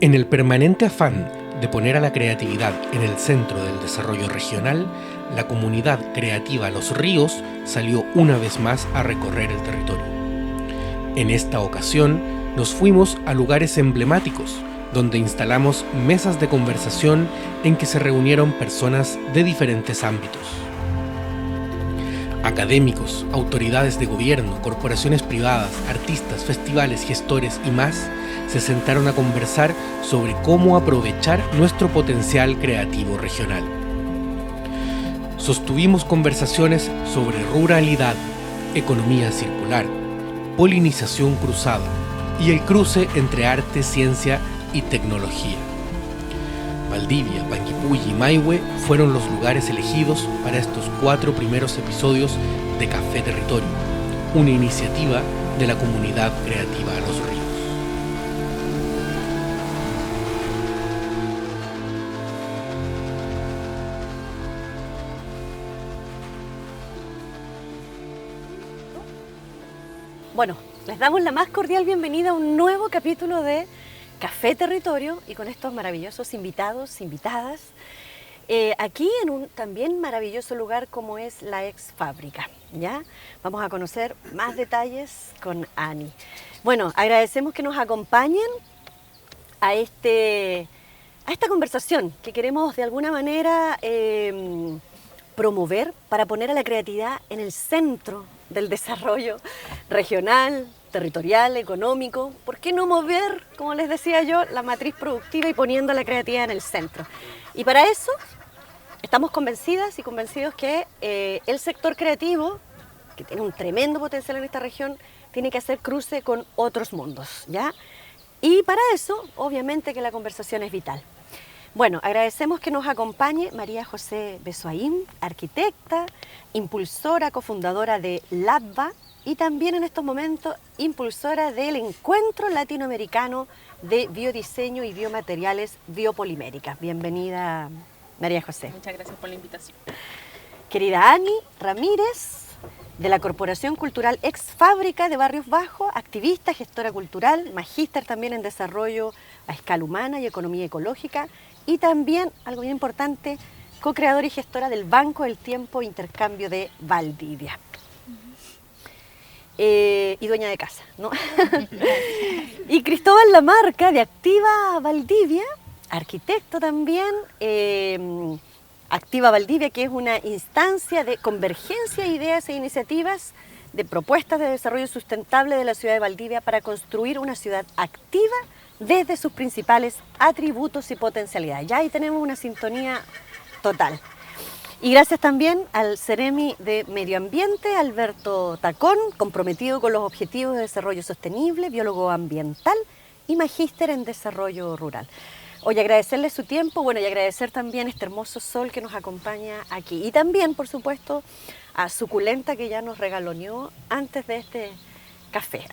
En el permanente afán de poner a la creatividad en el centro del desarrollo regional, la comunidad creativa Los Ríos salió una vez más a recorrer el territorio. En esta ocasión, nos fuimos a lugares emblemáticos, donde instalamos mesas de conversación en que se reunieron personas de diferentes ámbitos. Académicos, autoridades de gobierno, corporaciones privadas, artistas, festivales, gestores y más se sentaron a conversar sobre cómo aprovechar nuestro potencial creativo regional. Sostuvimos conversaciones sobre ruralidad, economía circular, polinización cruzada y el cruce entre arte, ciencia y tecnología. Valdivia, Panguipulli y Maihue fueron los lugares elegidos para estos 4 primeros episodios de Café Territorio, una iniciativa de la comunidad creativa Los Ríos. Bueno, les damos la más cordial bienvenida a un nuevo capítulo de Café Territorio y con estos maravillosos invitados, invitadas, aquí en un también maravilloso lugar como es la ex fábrica, ¿ya? Vamos a conocer más detalles con Ani. Bueno, agradecemos que nos acompañen a esta conversación que queremos de alguna manera promover para poner a la creatividad en el centro del desarrollo regional, territorial, económico. ¿Por qué no mover, como les decía yo, la matriz productiva y poniendo la creatividad en el centro? Y para eso estamos convencidas y convencidos que el sector creativo, que tiene un tremendo potencial en esta región, tiene que hacer cruce con otros mundos, ¿ya? Y para eso, obviamente que la conversación es vital. Bueno, agradecemos que nos acompañe María José Besoaín, arquitecta, impulsora, cofundadora de LABBA y también en estos momentos impulsora del Encuentro Latinoamericano de Biodiseño y Biomateriales Biopoliméricas. Bienvenida, María José. Muchas gracias por la invitación. Querida Ani Ramírez, de la Corporación Cultural Ex Fábrica de Barrios Bajos, activista, gestora cultural, magíster también en desarrollo a escala humana y economía ecológica, y también, algo bien importante, co-creadora y gestora del Banco del Tiempo Intercambio de Valdivia. Y dueña de casa, ¿no? Y Cristóbal Lamarca, de Activa Valdivia, arquitecto también, Activa Valdivia, que es una instancia de convergencia de ideas e iniciativas de propuestas de desarrollo sustentable de la ciudad de Valdivia para construir una ciudad activa desde sus principales atributos y potencialidades. Ya ahí tenemos una sintonía total. Y gracias también al Ceremi de Medio Ambiente, Alberto Tacón, comprometido con los objetivos de desarrollo sostenible, biólogo ambiental y magíster en desarrollo rural. Hoy agradecerle su tiempo, bueno, y agradecer también este hermoso sol que nos acompaña aquí. Y también, por supuesto, a Suculenta, que ya nos regaloneó antes de este café.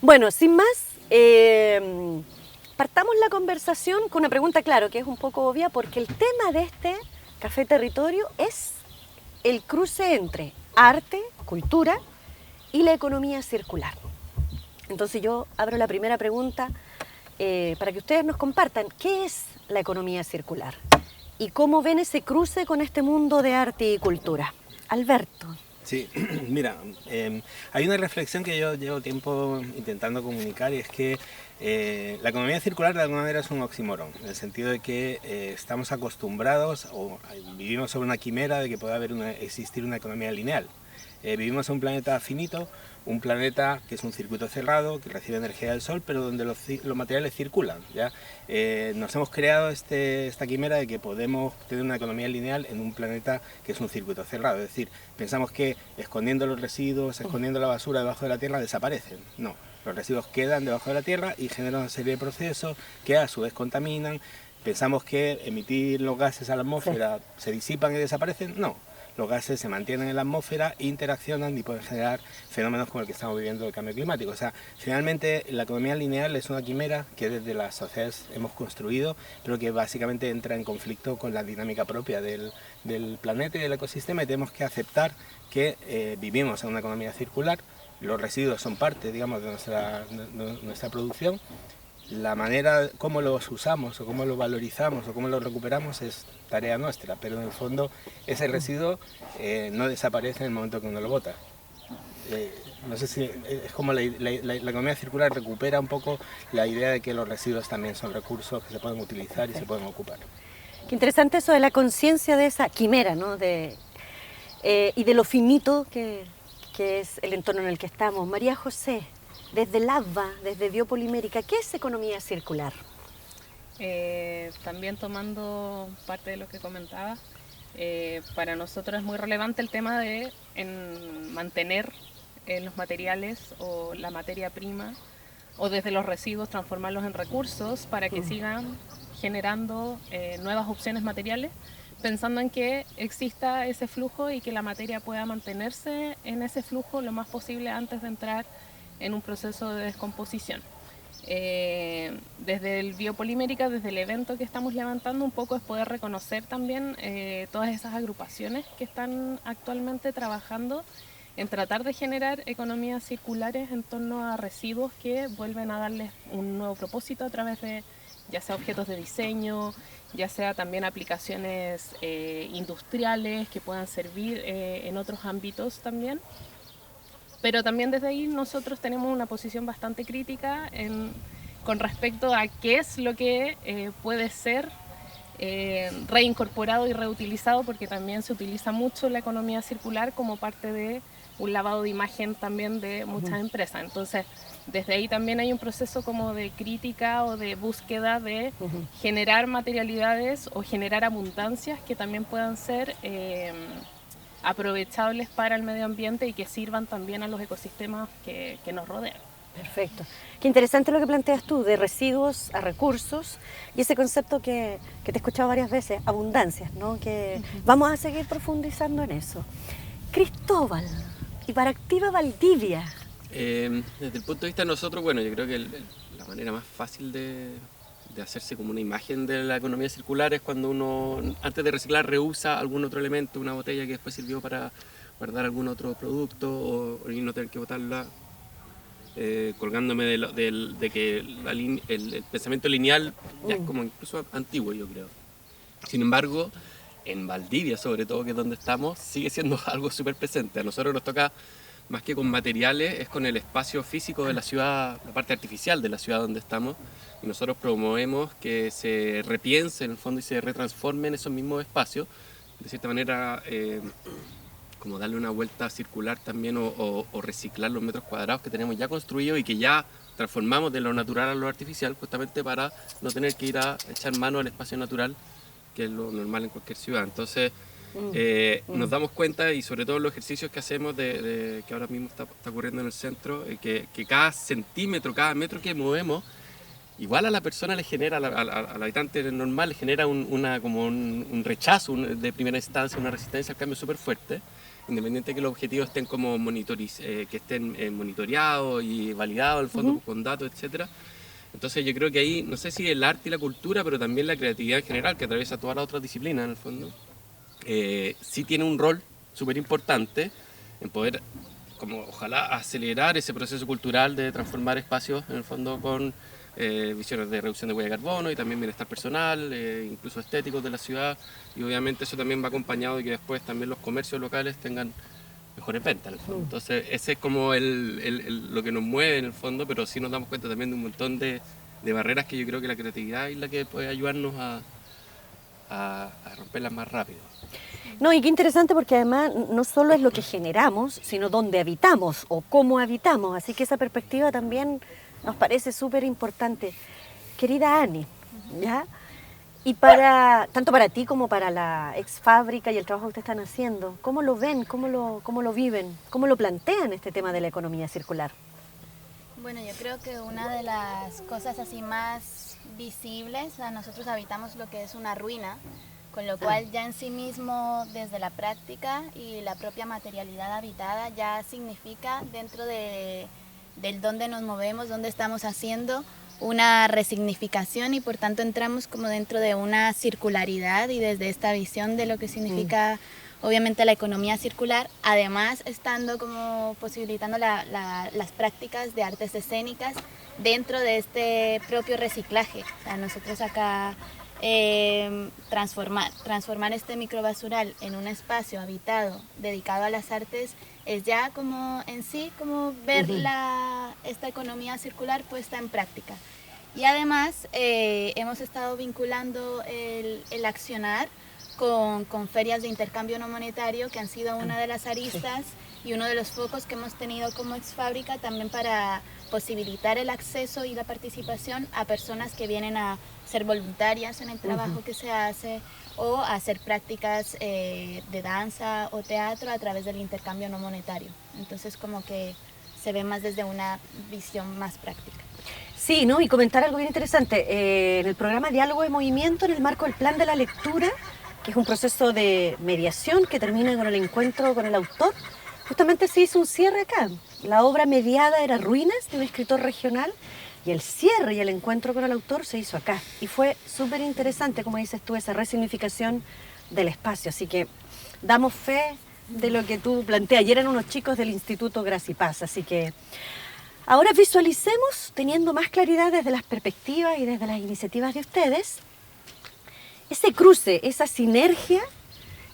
Bueno, sin más, partamos la conversación con una pregunta, claro, que es un poco obvia, porque el tema de este Café Territorio es el cruce entre arte, cultura y la economía circular. Entonces yo abro la primera pregunta para que ustedes nos compartan qué es la economía circular y cómo ven ese cruce con este mundo de arte y cultura. Alberto. Sí, mira, hay una reflexión que yo llevo tiempo intentando comunicar y es que la economía circular de alguna manera es un oxímoron, en el sentido de que estamos acostumbrados o vivimos sobre una quimera de que pueda existir una economía lineal. Vivimos en un planeta finito, un planeta que es un circuito cerrado, que recibe energía del sol, pero donde los materiales circulan, ¿ya? Nos hemos creado esta quimera de que podemos tener una economía lineal en un planeta que es un circuito cerrado. Es decir, pensamos que escondiendo los residuos, escondiendo la basura debajo de la tierra desaparecen. No, los residuos quedan debajo de la tierra y generan una serie de procesos que a su vez contaminan. Pensamos que emitir los gases a la atmósfera se disipan y desaparecen. No. Los gases se mantienen en la atmósfera, interaccionan y pueden generar fenómenos como el que estamos viviendo del cambio climático. O sea, finalmente la economía lineal es una quimera que desde las sociedades hemos construido, pero que básicamente entra en conflicto con la dinámica propia del planeta y del ecosistema, y tenemos que aceptar que vivimos en una economía circular, los residuos son parte, digamos, de nuestra producción. La manera, cómo los usamos o cómo los valorizamos o cómo los recuperamos es tarea nuestra, pero en el fondo ese residuo no desaparece en el momento que uno lo bota. No sé si es como la economía circular recupera un poco la idea de que los residuos también son recursos que se pueden utilizar y se pueden ocupar. Qué interesante eso de la conciencia de esa quimera, ¿no? Y de lo finito que es el entorno en el que estamos. María José, desde LAVA, desde Biopolimérica, ¿qué es economía circular? También tomando parte de lo que comentaba, para nosotros es muy relevante el tema de mantener los materiales o la materia prima o desde los residuos transformarlos en recursos para que sigan generando nuevas opciones materiales, pensando en que exista ese flujo y que la materia pueda mantenerse en ese flujo lo más posible antes de entrar en un proceso de descomposición. Desde el Biopolimérica, desde el evento que estamos levantando, un poco es poder reconocer también todas esas agrupaciones que están actualmente trabajando en tratar de generar economías circulares en torno a residuos que vuelven a darles un nuevo propósito a través de ya sea objetos de diseño, ya sea también aplicaciones industriales que puedan servir en otros ámbitos también. Pero también desde ahí nosotros tenemos una posición bastante crítica con respecto a qué es lo que puede ser reincorporado y reutilizado, porque también se utiliza mucho la economía circular como parte de un lavado de imagen también de muchas empresas. Entonces, desde ahí también hay un proceso como de crítica o de búsqueda de generar materialidades o generar abundancias que también puedan ser aprovechables para el medio ambiente y que sirvan también a los ecosistemas que nos rodean. Perfecto. Qué interesante lo que planteas tú, de residuos a recursos, y ese concepto que te he escuchado varias veces, abundancias, ¿no? Que vamos a seguir profundizando en eso. Cristóbal, y para Activa Valdivia. Desde el punto de vista de nosotros, bueno, yo creo que la manera más fácil de hacerse como una imagen de la economía circular es cuando uno, antes de reciclar, reusa algún otro elemento, una botella que después sirvió para guardar algún otro producto y no tener que botarla. Colgándome de que el pensamiento lineal ya es como incluso antiguo, yo creo. Sin embargo, en Valdivia, sobre todo, que es donde estamos, sigue siendo algo súper presente. A nosotros nos toca, más que con materiales, es con el espacio físico de la ciudad, la parte artificial de la ciudad donde estamos. Y nosotros promovemos que se repiense en el fondo y se retransformen esos mismos espacios. De cierta manera, como darle una vuelta circular también o reciclar los metros cuadrados que tenemos ya construidos y que ya transformamos de lo natural a lo artificial, justamente para no tener que ir a echar mano al espacio natural, que es lo normal en cualquier ciudad. Entonces, nos damos cuenta, y sobre todo los ejercicios que hacemos, que ahora mismo está ocurriendo en el centro, que cada centímetro, cada metro que movemos, igual a la persona le genera, al habitante normal le genera un rechazo de primera instancia, una resistencia al cambio súper fuerte, independiente de que los objetivos estén como que estén monitoreados y validados al fondo con datos, etcétera. Entonces yo creo que ahí, no sé si el arte y la cultura, pero también la creatividad en general, que atraviesa todas las otras disciplinas en el fondo, sí tiene un rol súper importante en poder, como ojalá, acelerar ese proceso cultural de transformar espacios en el fondo con visiones de reducción de huella de carbono y también bienestar personal, incluso estéticos de la ciudad, y obviamente eso también va acompañado de que después también los comercios locales tengan mejores ventas en el fondo. Entonces ese es como lo que nos mueve en el fondo, pero sí nos damos cuenta también de un montón de barreras que yo creo que la creatividad es la que puede ayudarnos a romperlas más rápido. No, y qué interesante, porque además no solo es lo que generamos, sino dónde habitamos o cómo habitamos, así que esa perspectiva también nos parece súper importante. Querida Ani, ¿ya? Y tanto para ti como para la ex fábrica y el trabajo que ustedes están haciendo, ¿cómo lo ven? ¿Cómo lo viven? ¿Cómo lo plantean este tema de la economía circular? Bueno, yo creo que una de las cosas así más visibles, nosotros habitamos lo que es una ruina, con lo cual ya en sí mismo, desde la práctica y la propia materialidad habitada, ya significa dentro del dónde nos movemos, dónde estamos haciendo, una resignificación, y por tanto entramos como dentro de una circularidad, y desde esta visión de lo que significa obviamente la economía circular, además estando como posibilitando las prácticas de artes escénicas dentro de este propio reciclaje. O sea, nosotros acá transformar este microbasural en un espacio habitado dedicado a las artes es ya como en sí como ver esta economía circular puesta en práctica. Y además hemos estado vinculando el accionar con ferias de intercambio no monetario, que han sido una de las aristas y uno de los focos que hemos tenido como Exfábrica también para posibilitar el acceso y la participación a personas que vienen a ser voluntarias en el trabajo que se hace o a hacer prácticas de danza o teatro a través del intercambio no monetario. Entonces como que se ve más desde una visión más práctica. Sí, ¿no? Y comentar algo bien interesante. En el programa Diálogo de Movimiento, en el marco del Plan de la Lectura, que es un proceso de mediación que termina con el encuentro con el autor, justamente se hizo un cierre acá. La obra mediada era Ruinas, de un escritor regional, y el cierre y el encuentro con el autor se hizo acá. Y fue súper interesante, como dices tú, esa resignificación del espacio. Así que damos fe de lo que tú planteas. Ayer eran unos chicos del Instituto Gracia y Paz, así que ahora visualicemos, teniendo más claridad desde las perspectivas y desde las iniciativas de ustedes, ese cruce, esa sinergia,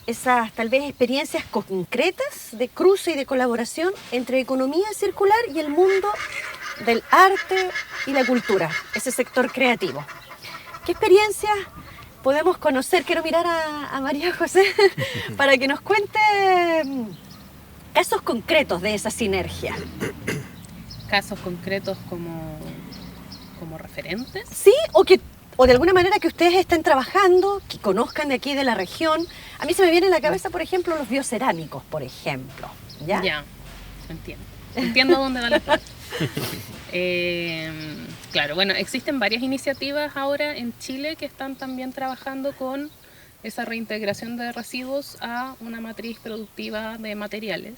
esas tal vez experiencias concretas de cruce y de colaboración entre economía circular y el mundo del arte y la cultura, ese sector creativo. ¿Qué experiencias podemos conocer? Quiero mirar a María José para que nos cuente casos concretos de esa sinergia. Casos concretos como referentes. Sí, o de alguna manera que ustedes estén trabajando, que conozcan de aquí de la región. A mí se me viene a la cabeza, por ejemplo, los biocerámicos, por ejemplo. ¿Ya? Entiendo. Entiendo dónde va la plata. Claro, bueno, existen varias iniciativas ahora en Chile que están también trabajando con esa reintegración de residuos a una matriz productiva de materiales.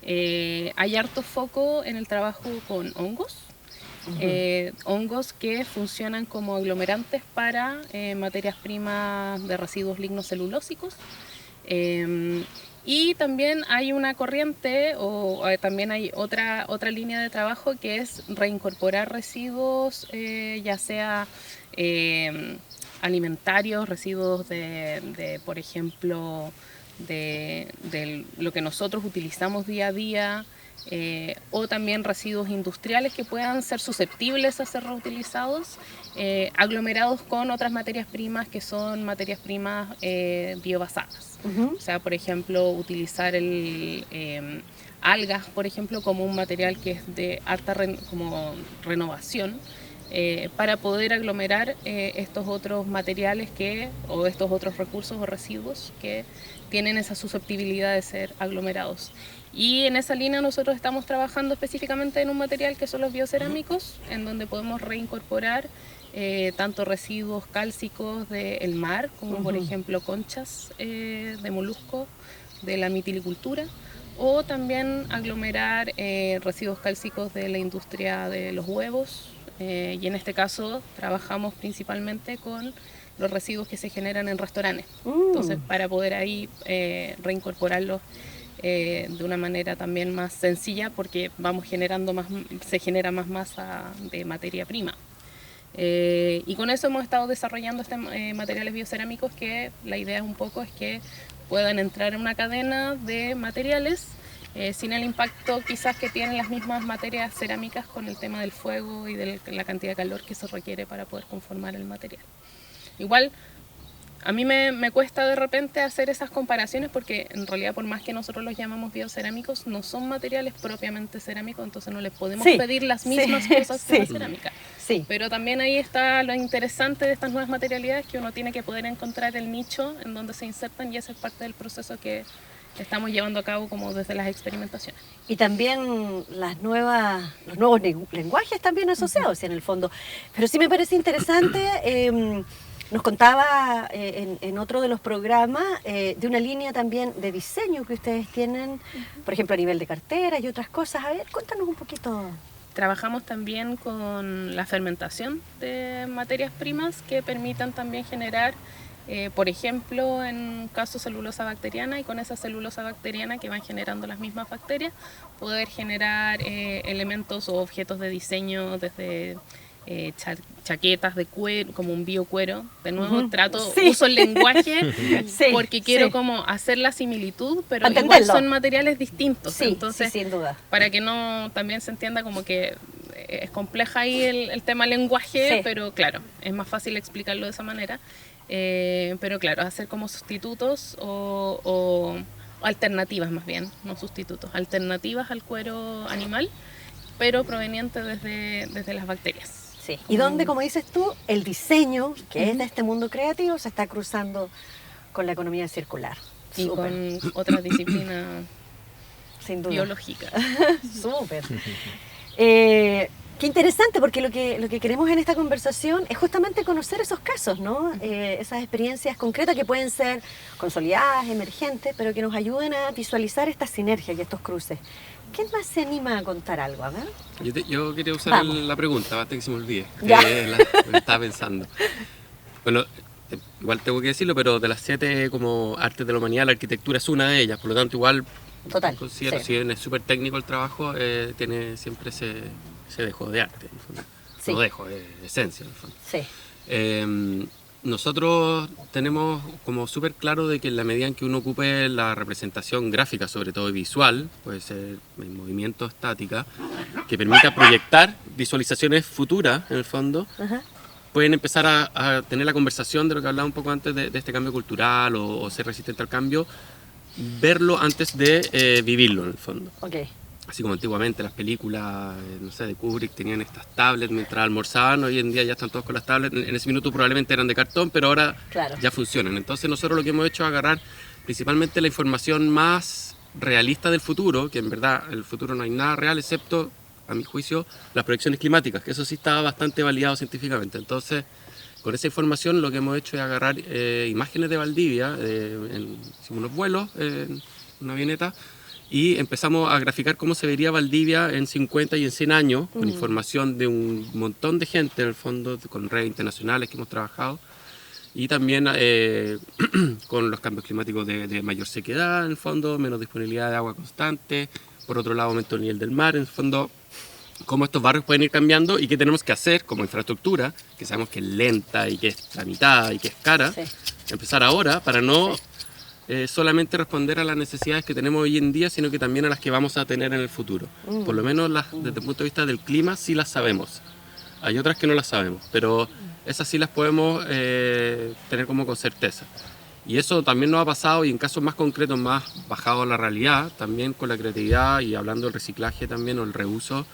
Hay harto foco en el trabajo con hongos. Hongos que funcionan como aglomerantes para materias primas de residuos lignocelulósicos. Y también hay una corriente también hay otra línea de trabajo que es reincorporar residuos, ya sea alimentarios, residuos de por ejemplo, de lo que nosotros utilizamos día a día, o también residuos industriales que puedan ser susceptibles a ser reutilizados, aglomerados con otras materias primas que son materias primas biobasadas. O sea, por ejemplo, utilizar algas, por ejemplo, como un material que es de alta como renovación, para poder aglomerar estos otros materiales o estos otros recursos o residuos que tienen esa susceptibilidad de ser aglomerados. Y en esa línea nosotros estamos trabajando específicamente en un material que son los biocerámicos, en donde podemos reincorporar tanto residuos cálcicos del mar, como por ejemplo conchas de moluscos de la mitilicultura, o también aglomerar residuos cálcicos de la industria de los huevos, y en este caso trabajamos principalmente con los residuos que se generan en restaurantes. Entonces, para poder ahí reincorporarlos de una manera también más sencilla, porque se genera más masa de materia prima. Y con eso hemos estado desarrollando materiales biocerámicos que la idea un poco es que puedan entrar en una cadena de materiales sin el impacto quizás que tienen las mismas materias cerámicas con el tema del fuego y de la cantidad de calor que se requiere para poder conformar el material. Igual, a mí me cuesta de repente hacer esas comparaciones porque en realidad por más que nosotros los llamamos biocerámicos, no son materiales propiamente cerámicos, entonces no les podemos pedir las mismas cosas que la cerámica. Sí. Pero también ahí está lo interesante de estas nuevas materialidades, que uno tiene que poder encontrar el nicho en donde se insertan, y ese es parte del proceso que estamos llevando a cabo como desde las experimentaciones. Y también los nuevos lenguajes también asociados en el fondo. Pero sí me parece interesante, nos contaba en otro de los programas de una línea también de diseño que ustedes tienen, por ejemplo a nivel de cartera y otras cosas. A ver, cuéntanos un poquito. Trabajamos también con la fermentación de materias primas que permitan también generar por ejemplo, en caso celulosa bacteriana, y con esa celulosa bacteriana que van generando las mismas bacterias, poder generar elementos o objetos de diseño desde chaquetas de cuero, como un biocuero. De nuevo, uso el lenguaje porque quiero como hacer la similitud, pero igual son materiales distintos. Entonces, sin duda. Para que no también se entienda como que es compleja ahí el tema lenguaje, pero claro, es más fácil explicarlo de esa manera. Pero claro, hacer como sustitutos o alternativas más bien, no sustitutos, alternativas al cuero animal, pero provenientes desde las bacterias. Sí. Y donde, como dices tú, el diseño, que es de este mundo creativo, se está cruzando con la economía circular. Y con otras disciplinas biológicas. Súper. Qué interesante, porque lo que queremos en esta conversación es justamente conocer esos casos, ¿no? Esas experiencias concretas que pueden ser consolidadas, emergentes, pero que nos ayuden a visualizar estas sinergias y estos cruces. ¿Quién más se anima a contar algo? A ver. Yo quería usar la pregunta, basta que se me olvide. Me estaba pensando. Bueno, igual tengo que decirlo, pero de las 7 como artes de la humanidad, la arquitectura es una de ellas, por lo tanto igual considero, si bien es súper técnico el trabajo, tiene siempre ese dejo de arte, en el fondo. No dejo, es esencia, en el fondo. Sí. Nosotros tenemos como súper claro de que en la medida en que uno ocupe la representación gráfica, sobre todo visual, puede ser en movimiento estática, que permita proyectar visualizaciones futuras, en el fondo, pueden empezar a tener la conversación de lo que hablaba un poco antes de este cambio cultural o ser resistente al cambio, verlo antes de vivirlo, en el fondo. Así como antiguamente las películas, no sé, de Kubrick tenían estas tablets mientras almorzaban, hoy en día ya están todos con las tablets, en ese minuto probablemente eran de cartón, pero ahora ya funcionan. Entonces nosotros lo que hemos hecho es agarrar principalmente la información más realista del futuro, que en verdad en el futuro no hay nada real excepto, a mi juicio, las proyecciones climáticas, que eso sí está bastante validado científicamente. Entonces, con esa información lo que hemos hecho es agarrar imágenes de Valdivia, hicimos unos vuelos en una avioneta, y empezamos a graficar cómo se vería Valdivia en 50 y en 100 años, con información de un montón de gente, en el fondo, con redes internacionales que hemos trabajado, y también con los cambios climáticos de mayor sequedad, en el fondo, menos disponibilidad de agua constante, por otro lado aumento del nivel del mar, en el fondo, cómo estos barrios pueden ir cambiando y qué tenemos que hacer como infraestructura, que sabemos que es lenta y que es tramitada y que es cara, empezar ahora para no solamente responder a las necesidades que tenemos hoy en día, sino que también a las que vamos a tener en el futuro. Por lo menos desde el punto de vista del clima sí las sabemos. Hay otras que no las sabemos, pero esas sí las podemos tener como con certeza. Y eso también nos ha pasado, y en casos más concretos, más bajados a la realidad, también con la creatividad y hablando del reciclaje también o el reuso.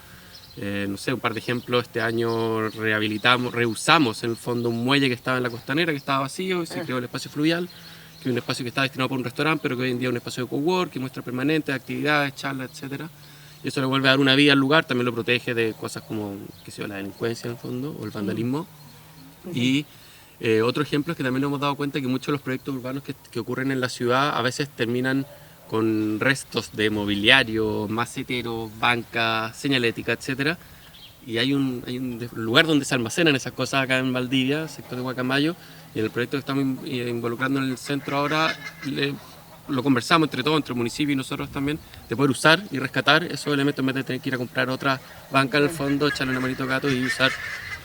No sé, un par de ejemplos, este año reusamos en el fondo un muelle que estaba en la costanera, que estaba vacío, y se creó el espacio fluvial, que es un espacio que estaba destinado para un restaurante, pero que hoy en día es un espacio de cowork, que muestra permanente, actividades, charlas, etc. Y eso le vuelve a dar una vida al lugar, también lo protege de cosas como, qué sé yo, la delincuencia en el fondo, o el vandalismo. Y otro ejemplo es que también nos hemos dado cuenta que muchos de los proyectos urbanos que ocurren en la ciudad a veces terminan con restos de mobiliario, maceteros, bancas, señalética, etc. Y hay un lugar donde se almacenan esas cosas acá en Valdivia, sector de Guacamayo, y en el proyecto que estamos involucrando en el centro ahora, lo conversamos entre todos, entre el municipio y nosotros también, de poder usar y rescatar esos elementos en vez de tener que ir a comprar otra banca en el fondo, echarle una manito gato y usar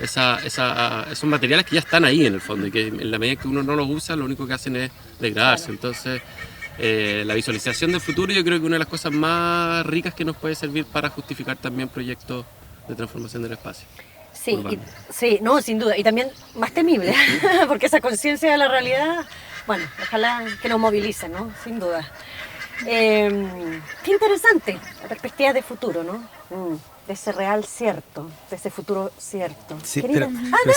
esos materiales que ya están ahí en el fondo y que en la medida que uno no los usa, lo único que hacen es degradarse. Entonces, la visualización del futuro yo creo que una de las cosas más ricas que nos puede servir para justificar también proyectos de transformación del espacio. Sí, no, sin duda. Y también más temible, porque esa conciencia de la realidad, bueno, ojalá que nos movilice, ¿no? Sin duda. Qué interesante, la perspectiva de futuro, ¿no? De ese real cierto, de ese futuro cierto. Sí, pero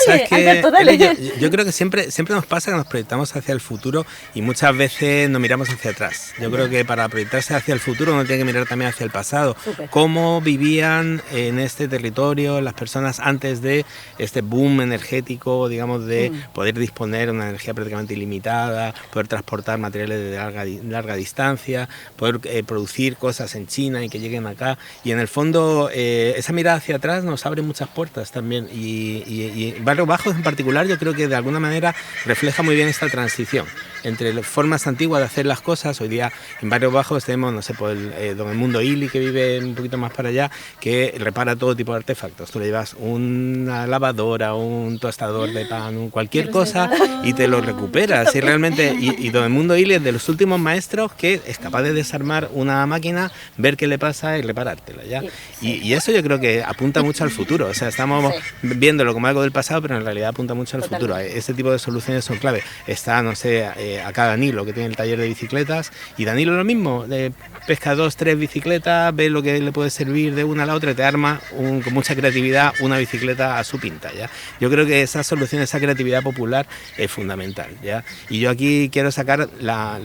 ¿sabes qué, Alberto, dale. Yo creo que siempre nos pasa que nos proyectamos hacia el futuro y muchas veces nos miramos hacia atrás. Yo creo que para proyectarse hacia el futuro uno tiene que mirar también hacia el pasado. Súper. Cómo vivían en este territorio las personas antes de este boom energético, digamos, de poder disponer de una energía prácticamente ilimitada, poder transportar materiales de larga distancia, poder producir cosas en China y que lleguen acá. Y en el fondo fondo esa mirada hacia atrás nos abre muchas puertas también y Barrios Bajos en particular yo creo que de alguna manera refleja muy bien esta transición entre las formas antiguas de hacer las cosas. Hoy día en Barrios Bajos tenemos, no sé, pues don Edmundo Ili, que vive un poquito más para allá, que repara todo tipo de artefactos. Tú le llevas una lavadora, un tostador de pan, cualquier cosa y te lo recuperas. Y realmente, y don Edmundo Ili es de los últimos maestros que es capaz de desarmar una máquina, ver qué le pasa y reparártela, ¿ya? Y eso yo creo que apunta mucho al futuro. O sea, estamos viéndolo como algo del pasado, pero en realidad apunta mucho al futuro. Ese tipo de soluciones son clave. Está, no sé, acá Danilo, que tiene el taller de bicicletas, y Danilo lo mismo, pesca 2, 3 bicicletas, ve lo que le puede servir de una a la otra y te arma con mucha creatividad una bicicleta a su pinta, ¿ya? Yo creo que esa solución, esa creatividad popular es fundamental, ¿ya? Y yo aquí quiero sacar las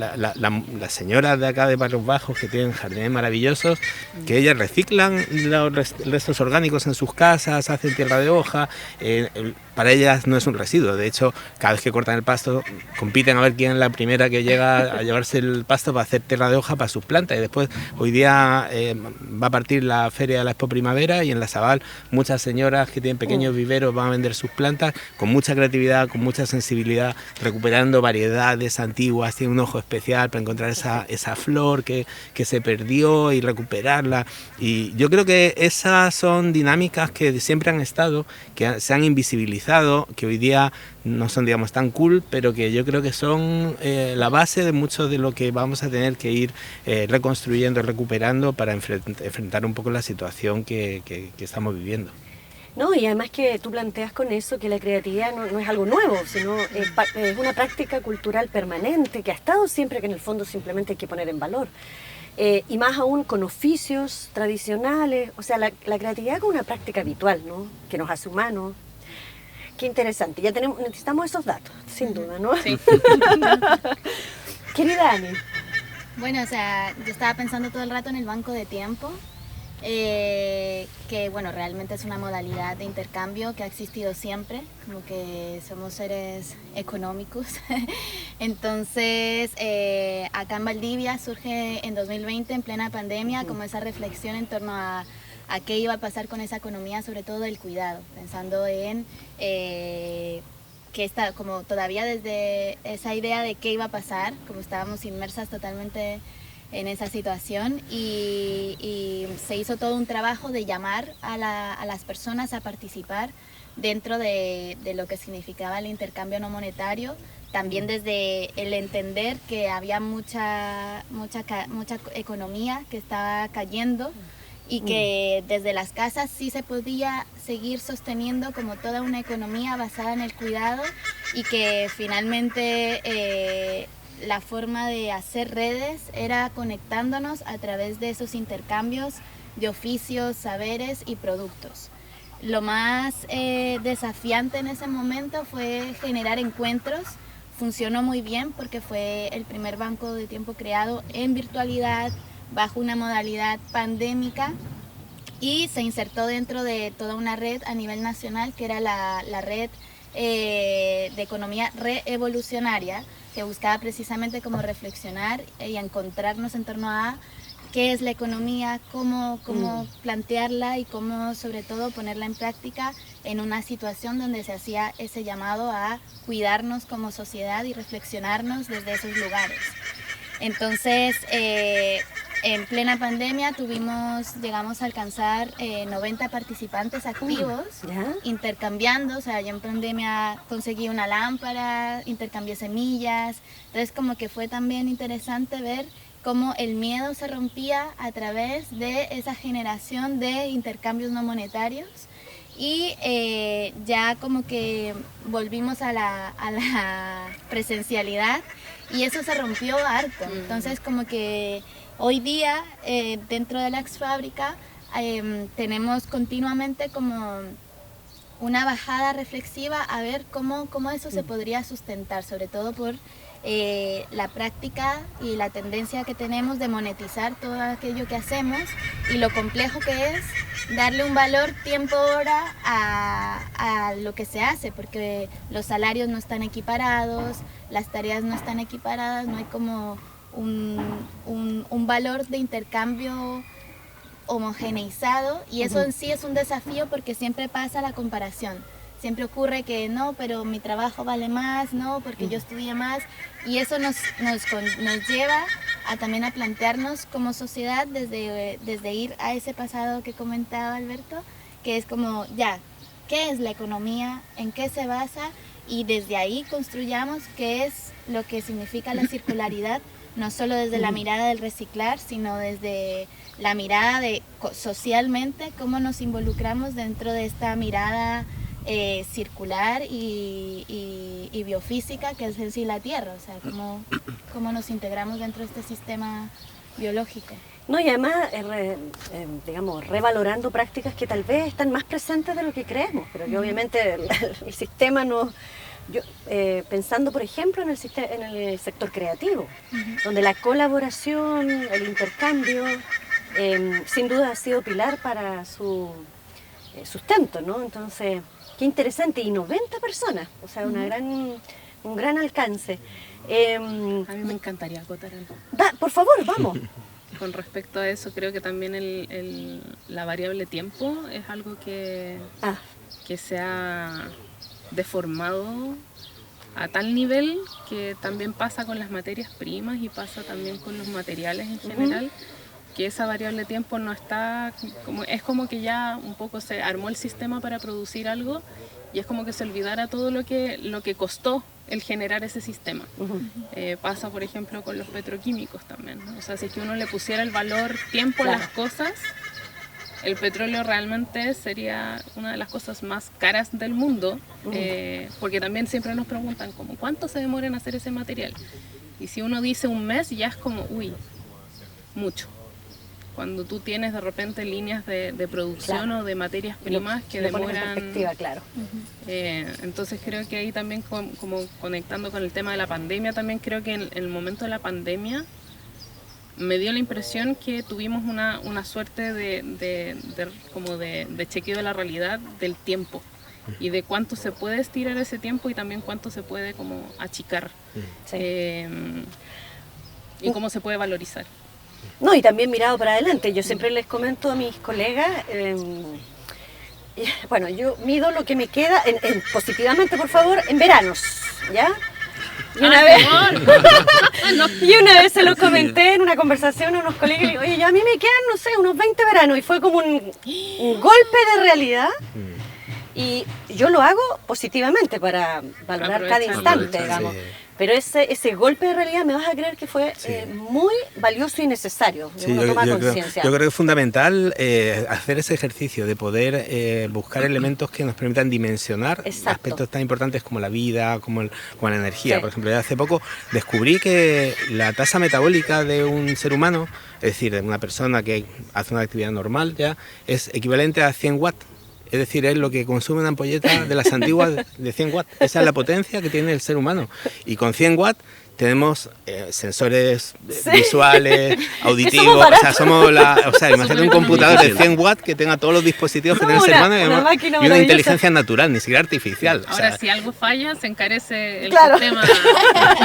señoras de acá de Barrios Bajos, que tienen jardines maravillosos, que ellas reciclan los restos orgánicos en sus casas, hacen tierra de hoja. Para ellas no es un residuo, de hecho cada vez que cortan el pasto compiten a ver quién es la primera que llega a llevarse el pasto para hacer tierra de hoja para sus plantas. Y después hoy día va a partir la feria de la Expo Primavera y en la Sabal muchas señoras que tienen pequeños viveros van a vender sus plantas con mucha creatividad, con mucha sensibilidad, recuperando variedades antiguas, tienen un ojo especial para encontrar esa flor que se perdió y recuperarla. Y yo creo que esas son dinámicas que siempre han estado, que se han invisibilizado, que hoy día no son, digamos, tan cool, pero que yo creo que son la base de mucho de lo que vamos a tener que ir reconstruyendo, recuperando para enfrentar un poco la situación que estamos viviendo. No, y además que tú planteas con eso que la creatividad no es algo nuevo, sino es una práctica cultural permanente que ha estado siempre, que en el fondo simplemente hay que poner en valor. Y más aún con oficios tradicionales, o sea, la creatividad como una práctica habitual, ¿no? Que nos hace humanos. Qué interesante, necesitamos esos datos, sin duda, ¿no? Sí. Querida Ani. Bueno, o sea, yo estaba pensando todo el rato en el banco de tiempo, que bueno, realmente es una modalidad de intercambio que ha existido siempre, como que somos seres económicos. Entonces, acá en Valdivia surge en 2020, en plena pandemia, como esa reflexión en torno a qué iba a pasar con esa economía, sobre todo del cuidado, pensando en que está como todavía desde esa idea de qué iba a pasar, como estábamos inmersas totalmente en esa situación y se hizo todo un trabajo de llamar a las personas a participar dentro de lo que significaba el intercambio no monetario, también desde el entender que había mucha economía que estaba cayendo y que desde las casas sí se podía seguir sosteniendo como toda una economía basada en el cuidado y que finalmente la forma de hacer redes era conectándonos a través de esos intercambios de oficios, saberes y productos. Lo más desafiante en ese momento fue generar encuentros. Funcionó muy bien porque fue el primer banco de tiempo creado en virtualidad, bajo una modalidad pandémica, y se insertó dentro de toda una red a nivel nacional que era la red de economía reevolucionaria, que buscaba precisamente como reflexionar y encontrarnos en torno a qué es la economía, cómo plantearla y cómo sobre todo ponerla en práctica en una situación donde se hacía ese llamado a cuidarnos como sociedad y reflexionarnos desde esos lugares. Entonces, en plena pandemia llegamos a alcanzar 90 participantes activos, intercambiando, o sea, yo en pandemia conseguí una lámpara, intercambié semillas, entonces como que fue también interesante ver cómo el miedo se rompía a través de esa generación de intercambios no monetarios. Y ya como que volvimos a la presencialidad y eso se rompió harto. Entonces como que hoy día dentro de la Exfábrica tenemos continuamente como una bajada reflexiva a ver cómo eso se podría sustentar, sobre todo por la práctica y la tendencia que tenemos de monetizar todo aquello que hacemos y lo complejo que es darle un valor tiempo-hora a lo que se hace, porque los salarios no están equiparados, las tareas no están equiparadas, no hay como un valor de intercambio homogeneizado y eso en sí es un desafío porque siempre pasa la comparación. Siempre ocurre que no, pero mi trabajo vale más, no, porque yo estudié más y eso nos lleva a también a plantearnos como sociedad desde ir a ese pasado que comentaba Alberto, que es como ya, ¿qué es la economía? ¿En qué se basa? Y desde ahí construyamos qué es lo que significa la circularidad, no solo desde la mirada del reciclar, sino desde la mirada de socialmente, cómo nos involucramos dentro de esta mirada circular y biofísica que es en sí la Tierra, o sea, cómo nos integramos dentro de este sistema biológico. No, y además, digamos, revalorando prácticas que tal vez están más presentes de lo que creemos, pero que obviamente el sistema no... pensando, por ejemplo, en el sector creativo, donde la colaboración, el intercambio, sin duda ha sido pilar para su sustento, ¿no? Entonces, qué interesante, y 90 personas, o sea, un gran alcance. A mí me encantaría acotar algo. Por favor, vamos. Con respecto a eso, creo que también la variable tiempo es algo que se ha deformado a tal nivel que también pasa con las materias primas y pasa también con los materiales en general, que esa variable tiempo no está, es como que ya un poco se armó el sistema para producir algo y es como que se olvidara todo lo que costó el generar ese sistema. Pasa, por ejemplo, con los petroquímicos también, ¿no? O sea, si es que uno le pusiera el valor tiempo a las cosas, el petróleo realmente sería una de las cosas más caras del mundo, porque también siempre nos preguntan como ¿cuánto se demora en hacer ese material? Y si uno dice un mes, ya es como, uy, mucho. Cuando tú tienes de repente líneas de producción o de materias primas que demoran... Claro. Entonces creo que ahí también, como conectando con el tema de la pandemia, también creo que en el momento de la pandemia me dio la impresión que tuvimos una suerte de chequeo de la realidad del tiempo y de cuánto se puede estirar ese tiempo y también cuánto se puede como achicar y cómo se puede valorizar. No, y también mirado para adelante. Yo siempre les comento a mis colegas, bueno, yo mido lo que me queda, positivamente por favor, en veranos, ¿ya? Y una vez se lo comenté en una conversación a unos colegas y le digo, oye, ya a mí me quedan, no sé, unos 20 veranos, y fue como un golpe de realidad. Y yo lo hago positivamente para valorar cada instante, digamos. Pero ese golpe de realidad, me vas a creer que fue muy valioso y necesario. Uno toma conciencia. Yo creo que es fundamental hacer ese ejercicio de poder buscar elementos que nos permitan dimensionar aspectos tan importantes como la vida, como la energía. Por ejemplo, yo hace poco descubrí que la tasa metabólica de un ser humano, es decir, de una persona que hace una actividad normal, ya es equivalente a 100 watts. Es decir, es lo que consume una ampolleta de las antiguas de 100 watts. Esa es la potencia que tiene el ser humano. Y con 100 watts tenemos sensores visuales, auditivos, imagínate un computador de 100 watts que tenga todos los dispositivos que tiene el ser humano y una inteligencia natural, ni siquiera artificial. Ahora, si algo falla, se encarece el sistema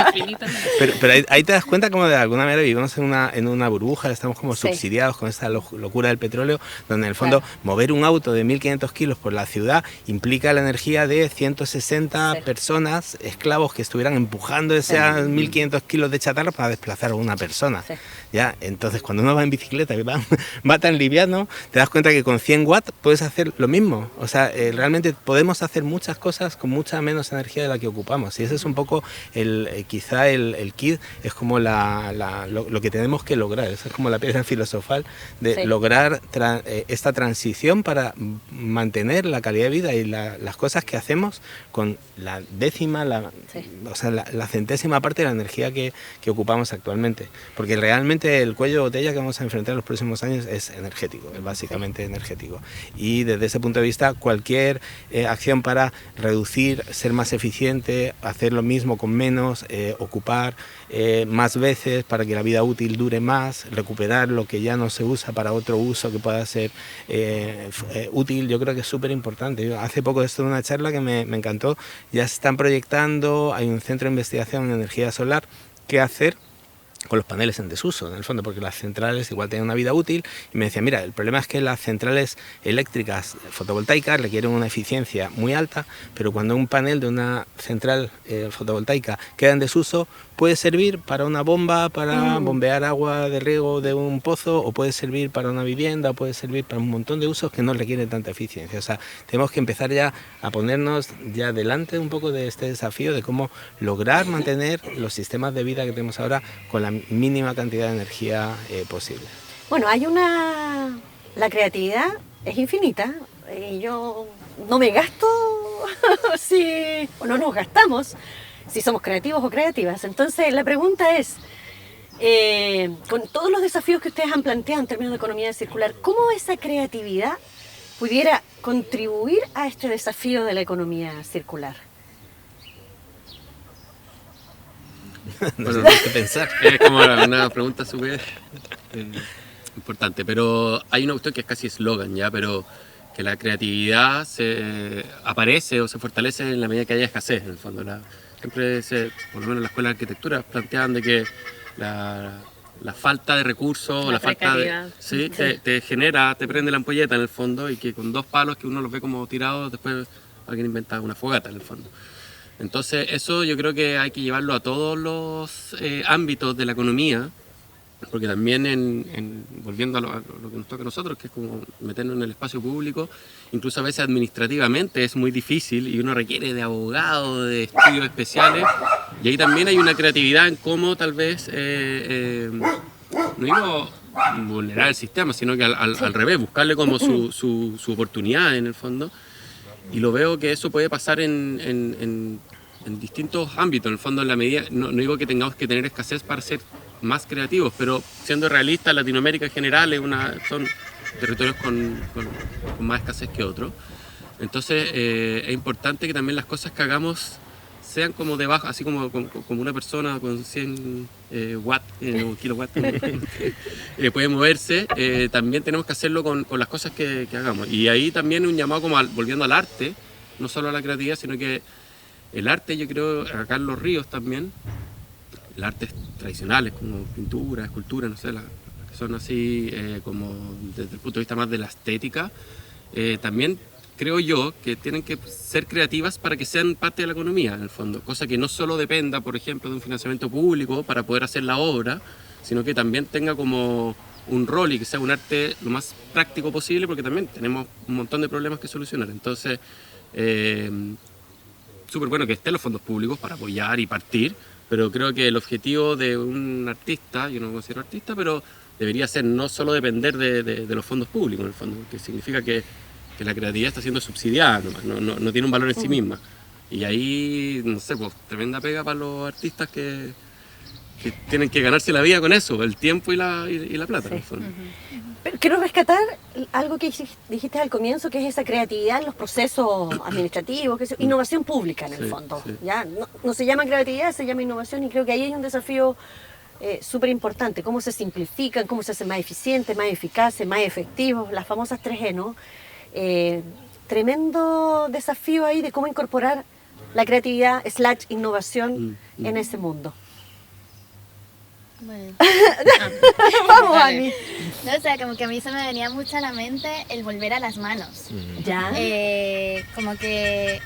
infinitamente. Pero ahí te das cuenta como de alguna manera vivimos en una burbuja, estamos como subsidiados con esta locura del petróleo, donde en el fondo mover un auto de 1.500 kilos por la ciudad implica la energía de 160 personas, esclavos que estuvieran empujando esa 1.500 kilos de chatarra para desplazar a una persona. ¿Ya? Entonces, cuando uno va en bicicleta y va tan liviano, te das cuenta que con 100 watts puedes hacer lo mismo. O sea, realmente podemos hacer muchas cosas con mucha menos energía de la que ocupamos. Y ese es un poco, quizá el kit, es como lo que tenemos que lograr. Esa es como la piedra filosofal de lograr esta transición para mantener la calidad de vida y las cosas que hacemos con la décima, la centésima parte de la energía que ocupamos actualmente. Porque realmente el cuello de botella que vamos a enfrentar en los próximos años es energético, es básicamente energético. Y desde ese punto de vista, cualquier acción para reducir, ser más eficiente, hacer lo mismo con menos, ocupar más veces para que la vida útil dure más, recuperar lo que ya no se usa para otro uso que pueda ser útil, yo creo que es súper importante. Hace poco estuve en una charla que me encantó, ya se están proyectando, hay un centro de investigación en energía solar, qué hacer con los paneles en desuso, en el fondo, porque las centrales igual tienen una vida útil, y me decía, mira, el problema es que las centrales eléctricas fotovoltaicas requieren una eficiencia muy alta, pero cuando un panel de una central fotovoltaica queda en desuso, puede servir para una bomba, para bombear agua de riego de un pozo, o puede servir para una vivienda, o puede servir para un montón de usos que no requieren tanta eficiencia. O sea, tenemos que empezar ya a ponernos ya delante un poco de este desafío de cómo lograr mantener los sistemas de vida que tenemos ahora con la mínima cantidad de energía posible. Bueno, la creatividad es infinita. Yo no me gasto o no nos gastamos si somos creativos o creativas. Entonces la pregunta es, con todos los desafíos que ustedes han planteado en términos de economía circular, ¿cómo esa creatividad pudiera contribuir a este desafío de la economía circular? No sé qué pensar. Es como una pregunta súper importante, pero hay una cuestión que es casi eslogan ya, pero que la creatividad se aparece o se fortalece en la medida que haya escasez, en el fondo. Siempre por lo menos en la escuela de arquitectura planteaban de que la falta de recursos, la falta de... Sí, te genera, te prende la ampolleta en el fondo, y que con 2 palos que uno los ve como tirados, después alguien inventa una fogata en el fondo. Entonces eso yo creo que hay que llevarlo a todos los ámbitos de la economía, porque también volviendo a lo que nos toca a nosotros, que es como meternos en el espacio público, incluso a veces administrativamente es muy difícil y uno requiere de abogados, de estudios especiales, y ahí también hay una creatividad en cómo tal vez, no digo vulnerar el sistema, sino que al revés, buscarle como su oportunidad en el fondo. Y lo veo que eso puede pasar en distintos ámbitos, en el fondo, en la medida, no digo que tengamos que tener escasez para ser más creativos, pero siendo realistas, Latinoamérica en general son territorios con más escasez que otros. Entonces es importante que también las cosas que hagamos sean como debajo, así como una persona con 100 watts o kilowatts puede moverse, también tenemos que hacerlo con las cosas que hagamos. Y ahí también un llamado como volviendo al arte, no solo a la creatividad, sino que el arte, yo creo, acá en Los Ríos también, las artes tradicionales como pintura, escultura, no sé, las que son así como desde el punto de vista más de la estética, también creo yo que tienen que ser creativas para que sean parte de la economía, en el fondo. Cosa que no solo dependa, por ejemplo, de un financiamiento público para poder hacer la obra, sino que también tenga como un rol y que sea un arte lo más práctico posible, porque también tenemos un montón de problemas que solucionar. Entonces, súper bueno que estén los fondos públicos para apoyar y partir, pero creo que el objetivo de un artista, yo no me considero artista, pero debería ser no solo depender de los fondos públicos, en el fondo, que significa que la creatividad está siendo subsidiada nomás, no tiene un valor en sí misma. Y ahí, no sé, pues tremenda pega para los artistas que tienen que ganarse la vida con eso, el tiempo y la plata. Sí. En el fondo. Pero quiero rescatar algo que dijiste al comienzo, que es esa creatividad en los procesos administrativos, innovación pública en el fondo. Sí. ¿Ya? No se llama creatividad, se llama innovación, y creo que ahí hay un desafío súper importante, cómo se simplifican, cómo se hacen más eficientes, más eficaces, más efectivos, las famosas 3E, ¿no? Tremendo desafío ahí de cómo incorporar la creatividad / innovación en ese mundo. Bueno. Vamos, Ani. No, o sea, como que a mí se me venía mucho a la mente el volver a las manos. Ya. Como que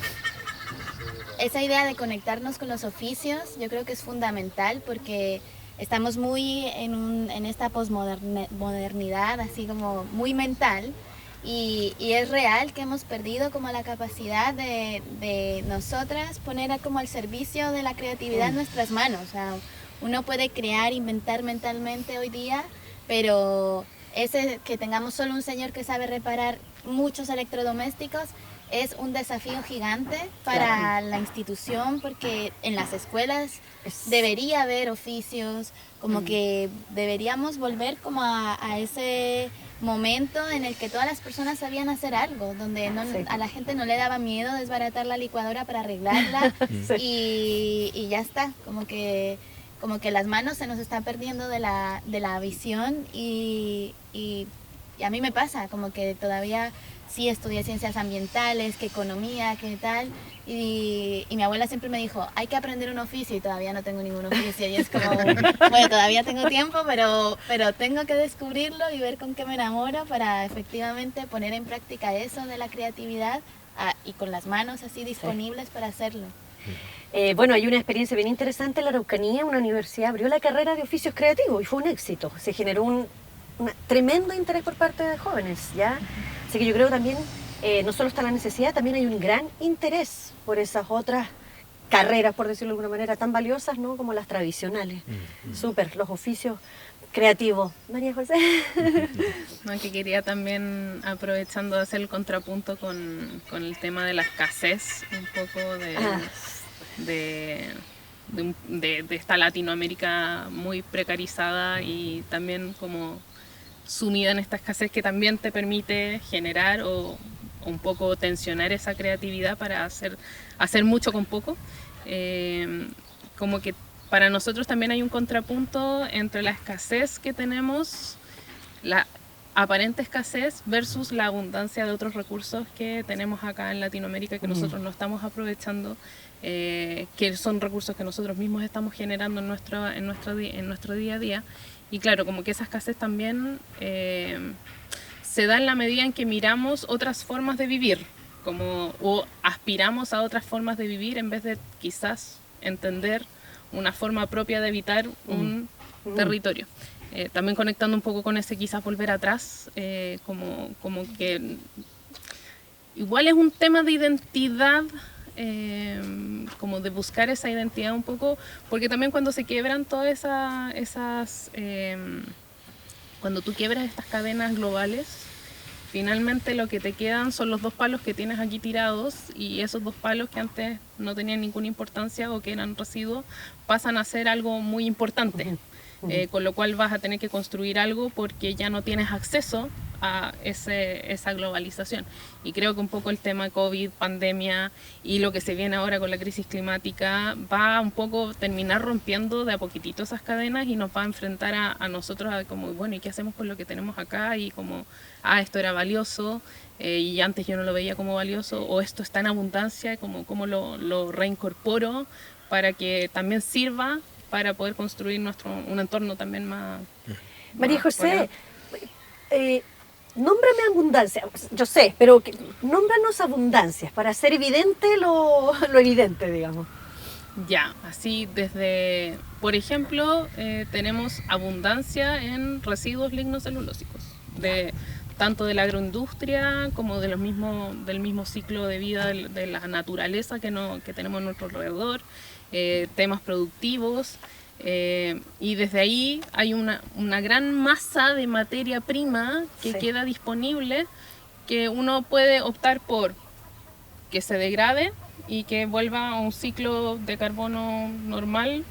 esa idea de conectarnos con los oficios, yo creo que es fundamental, porque estamos muy en esta posmodernidad, así como muy mental. Y es real que hemos perdido como la capacidad de nosotras poner como al servicio de la creatividad nuestras manos. O sea, uno puede crear, inventar mentalmente hoy día, pero que tengamos solo un señor que sabe reparar muchos electrodomésticos es un desafío gigante para la institución, porque en las escuelas debería haber oficios, como que deberíamos volver como a ese momento en el que todas las personas sabían hacer algo, donde a la gente no le daba miedo desbaratar la licuadora para arreglarla y ya está, como que las manos se nos están perdiendo de la visión y a mí me pasa, como que todavía sí estudié ciencias ambientales, que economía, que tal, y mi abuela siempre me dijo, hay que aprender un oficio, y todavía no tengo ningún oficio, y es como, bueno, todavía tengo tiempo, pero tengo que descubrirlo y ver con qué me enamoro para efectivamente poner en práctica eso de la creatividad y con las manos así disponibles para hacerlo. Bueno, hay una experiencia bien interesante en la Araucanía. Una universidad abrió la carrera de oficios creativos y fue un éxito. Se generó un tremendo interés por parte de jóvenes, ¿ya? Así que yo creo que también no solo está la necesidad, también hay un gran interés por esas otras carreras, por decirlo de alguna manera, tan valiosas, ¿no?, como las tradicionales. Súper, los oficios creativos. María José. No, que quería también, aprovechando de hacer el contrapunto con el tema de la escasez, un poco de esta Latinoamérica muy precarizada y también como sumida en esta escasez que también te permite generar o un poco tensionar esa creatividad para hacer mucho con poco. Como que para nosotros también hay un contrapunto entre la escasez que tenemos, la aparente escasez versus la abundancia de otros recursos que tenemos acá en Latinoamérica que nosotros no estamos aprovechando, que son recursos que nosotros mismos estamos generando en nuestro día a día. Y claro, como que esa escasez también se da en la medida en que miramos otras formas de vivir, o aspiramos a otras formas de vivir en vez de quizás entender una forma propia de habitar un territorio. También conectando un poco con ese quizás volver atrás, como que igual es un tema de identidad, como de buscar esa identidad un poco, porque también cuando se quiebran todas esas cuando tú quiebras estas cadenas globales, finalmente lo que te quedan son los dos palos que tienes aquí tirados, y esos dos palos que antes no tenían ninguna importancia o que eran residuos pasan a ser algo muy importante. Con lo cual vas a tener que construir algo porque ya no tienes acceso a esa globalización. Y creo que un poco el tema COVID, pandemia y lo que se viene ahora con la crisis climática va un poco terminar rompiendo de a poquitito esas cadenas y nos va a enfrentar a nosotros a como, bueno, ¿y qué hacemos con lo que tenemos acá? Y como, esto era valioso y antes yo no lo veía como valioso, o esto está en abundancia, como lo reincorporo para que también sirva para poder construir un entorno también más... María José, nómbrame abundancia. Yo sé, pero nómbranos abundancias para hacer evidente lo evidente, digamos. Ya, así desde... Por ejemplo, tenemos abundancia en residuos lignocelulósicos, tanto de la agroindustria como del mismo ciclo de vida de la naturaleza que tenemos a nuestro alrededor. Temas productivos, y desde ahí hay una gran masa de materia prima que queda disponible, que uno puede optar por que se degrade y que vuelva a un ciclo de carbono normal,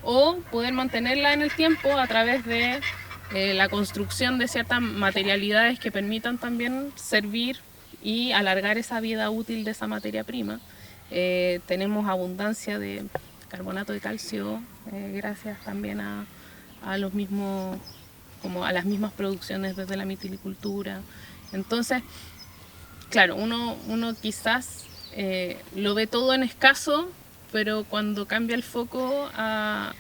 o poder mantenerla en el tiempo a través de la construcción de ciertas materialidades que permitan también servir y alargar esa vida útil de esa materia prima. Tenemos abundancia de carbonato de calcio, gracias también a los mismos, como a las mismas producciones desde la mitilicultura. Entonces, claro, uno quizás lo ve todo en escaso, pero cuando cambia el foco a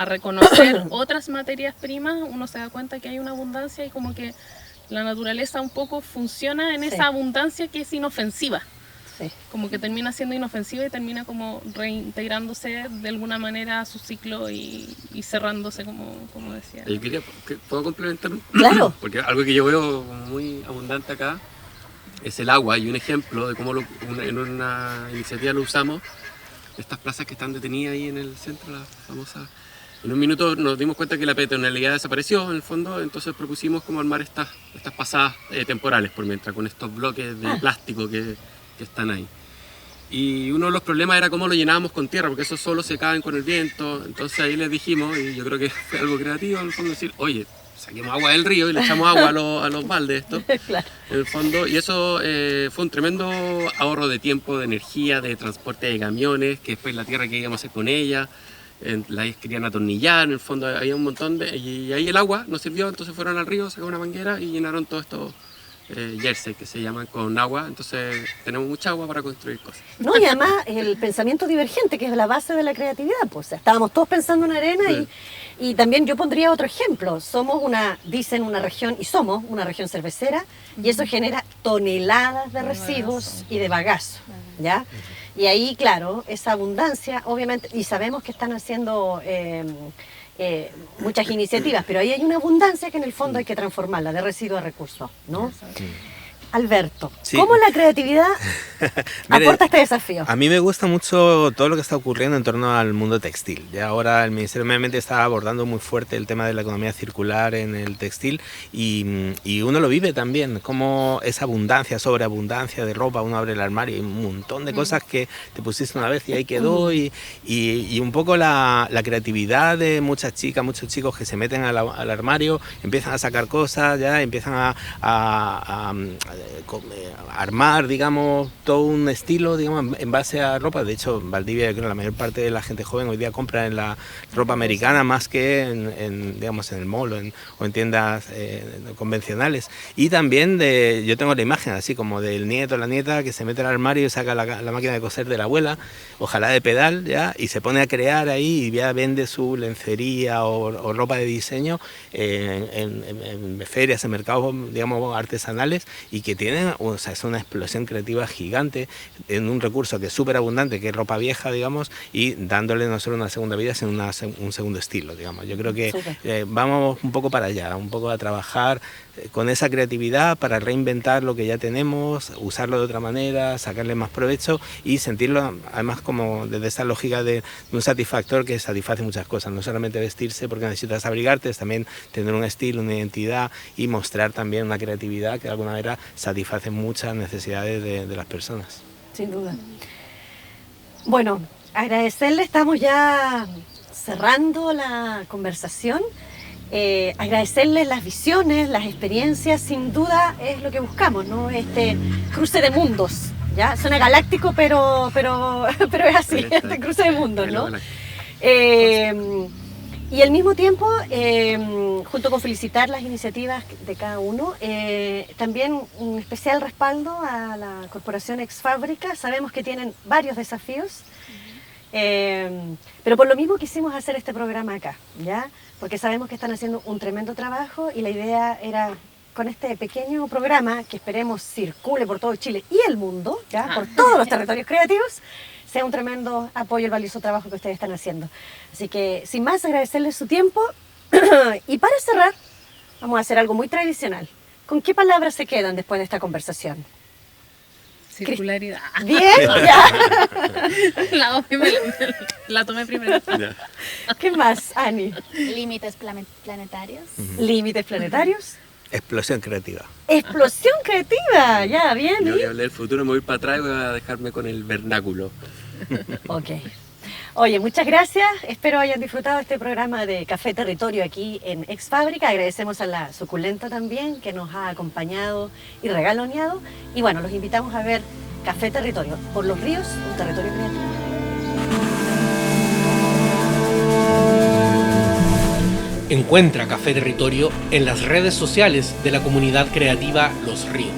reconocer otras materias primas, uno se da cuenta que hay una abundancia y como que la naturaleza un poco funciona en esa abundancia que es inofensiva. Como que termina siendo inofensiva y termina como reintegrándose de alguna manera a su ciclo y cerrándose, como decía. Yo quería, ¿puedo complementar? Claro. Porque algo que yo veo muy abundante acá es el agua, y un ejemplo de cómo en una iniciativa lo usamos, estas plazas que están detenidas ahí en el centro, las famosas. En un minuto nos dimos cuenta que la peatonalidad desapareció en el fondo, entonces propusimos como armar estas pasadas temporales por mientras, con estos bloques de plástico que están ahí. Y uno de los problemas era cómo lo llenábamos con tierra, porque esos solo se caen con el viento. Entonces ahí les dijimos, y yo creo que fue algo creativo en el fondo, decir, oye, saquemos agua del río y le echamos agua a los baldes esto, Claro. en el fondo. Y eso fue un tremendo ahorro de tiempo, de energía, de transporte de camiones, que después la tierra que íbamos a hacer con ella. las querían atornillar, en el fondo había un montón y ahí el agua no sirvió, entonces fueron al río, sacaron una manguera y llenaron todo esto. Jersey, que se llaman con agua, entonces tenemos mucha agua para construir cosas. No, y además el pensamiento divergente, que es la base de la creatividad, pues estábamos todos pensando en arena y también yo pondría otro ejemplo, somos somos una región cervecera y eso genera toneladas de residuos y de bagazo, ¿ya? Y ahí, claro, esa abundancia, obviamente, y sabemos que están haciendo muchas iniciativas, pero ahí hay una abundancia que en el fondo hay que transformarla de residuo a recurso, ¿no? Alberto, Sí. ¿cómo la creatividad aporta este desafío? A mí me gusta mucho todo lo que está ocurriendo en torno al mundo textil. Ya ahora el Ministerio de Medio Ambiente está abordando muy fuerte el tema de la economía circular en el textil y uno lo vive también, como esa abundancia, sobreabundancia de ropa, uno abre el armario y un montón de cosas que te pusiste una vez y ahí quedó y un poco la creatividad de muchas chicas, muchos chicos que se meten al armario, empiezan a sacar cosas, ya empiezan a armar, digamos, todo un estilo, digamos, en base a ropa. De hecho, en Valdivia, yo creo que la mayor parte de la gente joven hoy día compra en la ropa americana más que digamos, en el mall o en tiendas convencionales. Y también yo tengo la imagen así como del nieto o la nieta que se mete al armario y saca la máquina de coser de la abuela, ojalá de pedal, ya, y se pone a crear ahí y ya vende su lencería o ropa de diseño en ferias, en mercados, digamos, artesanales, y que tienen, o sea, es una explosión creativa gigante en un recurso que es súper abundante, que es ropa vieja, digamos, y dándole no solo una segunda vida, sino un segundo estilo, digamos. Yo creo que vamos un poco para allá, un poco a trabajar con esa creatividad para reinventar lo que ya tenemos, usarlo de otra manera, sacarle más provecho y sentirlo, además, como desde esa lógica de un satisfactor que satisface muchas cosas, no solamente vestirse porque necesitas abrigarte, es también tener un estilo, una identidad y mostrar también una creatividad que de alguna manera satisface muchas necesidades de las personas. Sin duda. Bueno, agradecerle, estamos ya cerrando la conversación. Agradecerle las visiones, las experiencias, sin duda es lo que buscamos, ¿no? Este cruce de mundos, ¿ya? Suena galáctico, pero es así, este cruce de mundos, ¿no? Y al mismo tiempo, junto con felicitar las iniciativas de cada uno, también un especial respaldo a la Corporación Exfábrica. Sabemos que tienen varios desafíos, pero por lo mismo quisimos hacer este programa acá, ¿ya? Porque sabemos que están haciendo un tremendo trabajo y la idea era, con este pequeño programa, que esperemos circule por todo Chile y el mundo, ¿ya? Por todos los territorios creativos, sea un tremendo apoyo al valioso trabajo que ustedes están haciendo. Así que, sin más, agradecerles su tiempo. Y para cerrar, vamos a hacer algo muy tradicional. ¿Con qué palabras se quedan después de esta conversación? Circularidad. Bien, ya. La tomé primero. ¿Qué más, Ani? Límites planetarios. Límites planetarios. Explosión creativa. Explosión creativa, ya, bien. Yo voy a hablar del futuro, me voy para atrás y voy a dejarme con el vernáculo. Ok. Oye, muchas gracias. Espero hayan disfrutado este programa de Café Territorio aquí en Exfábrica. Agradecemos a la Suculenta también, que nos ha acompañado y regaloneado. Y bueno, los invitamos a ver Café Territorio, por los ríos, un territorio creativo. Encuentra Café Territorio en las redes sociales de la comunidad creativa Los Ríos.